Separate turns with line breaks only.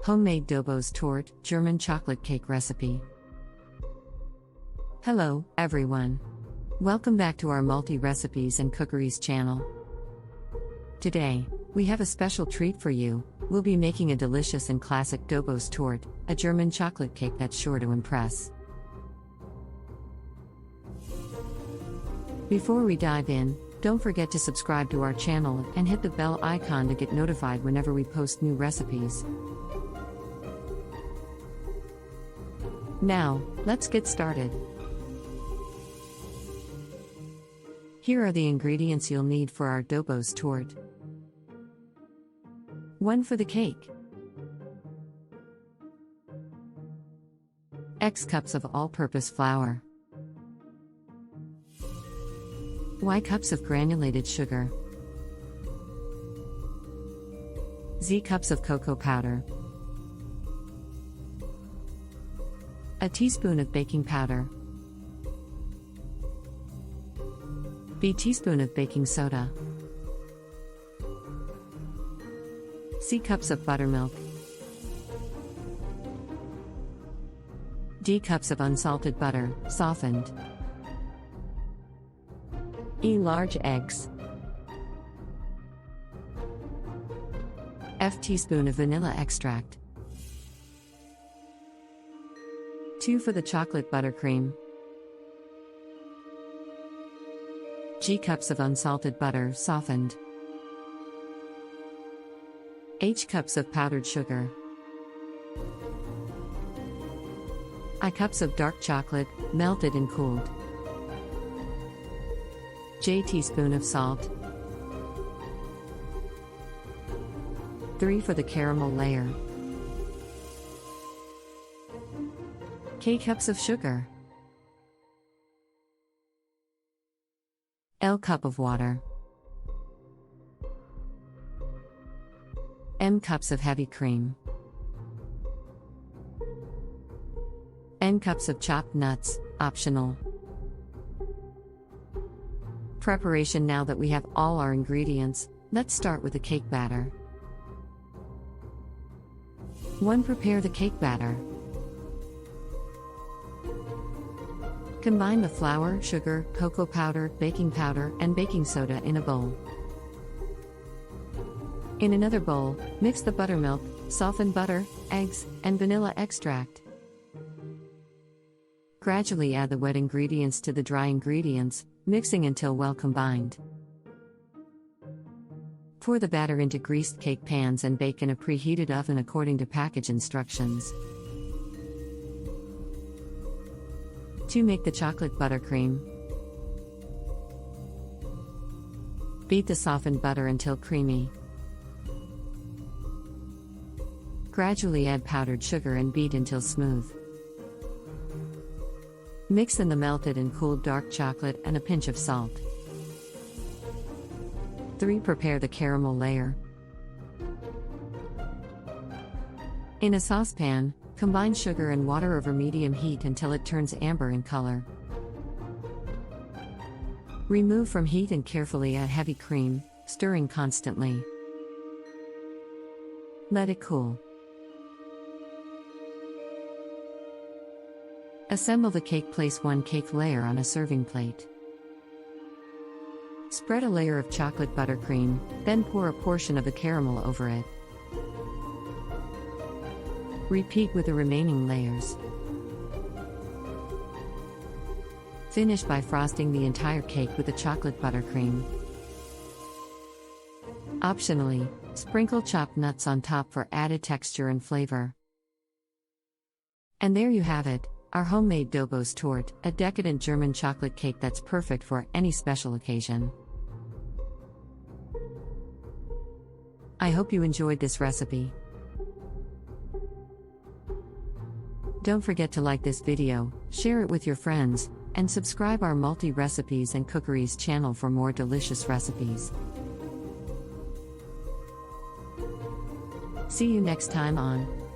Homemade Dobos Torte, German chocolate cake recipe. Hello, everyone. Welcome back to our multi-recipes and cookeries channel. Today, we have a special treat for you. We'll be making a delicious and classic Dobos Torte, a German chocolate cake that's sure to impress. Before we dive in, don't forget to subscribe to our channel and hit the bell icon to get notified whenever we post new recipes. Now, let's get started. Here are the ingredients you'll need for our Dobos Torte. 1 for the cake. X cups of all-purpose flour. Y cups of granulated sugar. Z cups of cocoa powder. A teaspoon of baking powder. B teaspoon of baking soda. C cups of buttermilk. D cups of unsalted butter, softened. E large eggs. F teaspoon of vanilla extract. 2 for the chocolate buttercream. G cups of unsalted butter, softened. H cups of powdered sugar. I cups of dark chocolate, melted and cooled. J teaspoon of salt. 3 for the caramel layer. K cups of sugar. L cup of water. M cups of heavy cream. N cups of chopped nuts, optional. Preparation. Now that we have all our ingredients, let's start with the cake batter. 1. Prepare the cake batter. Combine the flour, sugar, cocoa powder, baking powder, and baking soda in a bowl. In another bowl, mix the buttermilk, softened butter, eggs, and vanilla extract. Gradually add the wet ingredients to the dry ingredients, mixing until well combined. Pour the batter into greased cake pans and bake in a preheated oven according to package instructions. 2. Make the chocolate buttercream. Beat the softened butter until creamy. Gradually add powdered sugar and beat until smooth. Mix in the melted and cooled dark chocolate and a pinch of salt. 3. Prepare the caramel layer. In a saucepan, combine sugar and water over medium heat until it turns amber in color. Remove from heat and carefully add heavy cream, stirring constantly. Let it cool. Assemble the cake. Place 1 cake layer on a serving plate. Spread a layer of chocolate buttercream, then pour a portion of the caramel over it. Repeat with the remaining layers. Finish by frosting the entire cake with the chocolate buttercream. Optionally, sprinkle chopped nuts on top for added texture and flavor. And there you have it, our homemade Dobos Torte, a decadent German chocolate cake that's perfect for any special occasion. I hope you enjoyed this recipe. Don't forget to like this video, share it with your friends, and subscribe our multi-recipes and cookeries channel for more delicious recipes. See you next time on